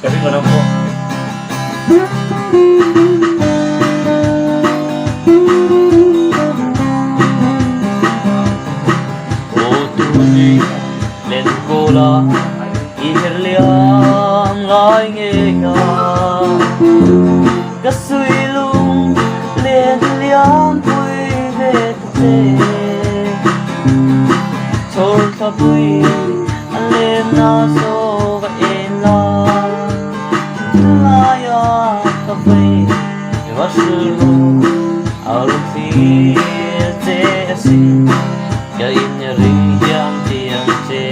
Kasi ko na po. O tuni lên cô la ihir liang lai nghe nga cái suy lung lên liang vui về thế thôi ta vui anh lên na so và em la la ya ta vui và sự lung ở lúc thì thế xin cái nhà riêng giang tiền chế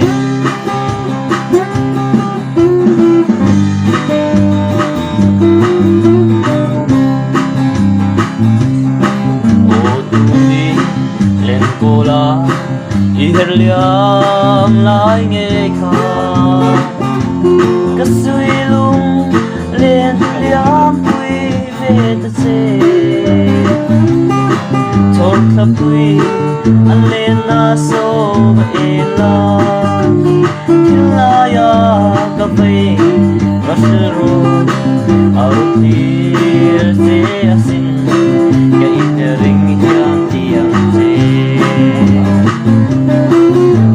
cô la ihir liam lai nghe kha cái suy lung lên liam vui về ta chế thôi khắp vui anh lên na so và em la thiên la ya cà phê và sữa rum ở phía xe xin cái ít ring yang tiang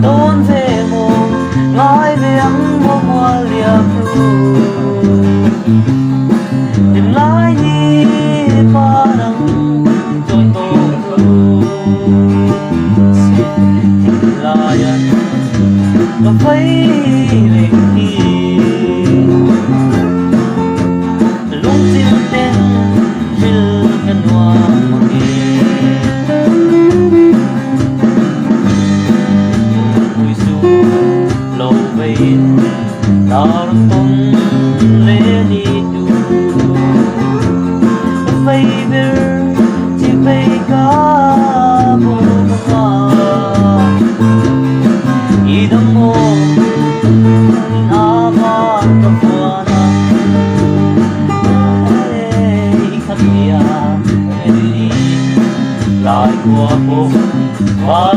tôn về mồm ngói về ấm mồm hoa liệp ru tìm lại đi pha đắng trôi tô ru tìm lại ăn và thấy lên đi lúc tim tên vil ngân hoa mong nghe lâu về ta tung lên đi du vây bờ chỉ vây cá bồ hoa ý đâm mô a ba ta phua na khát bia đi lại qua phố và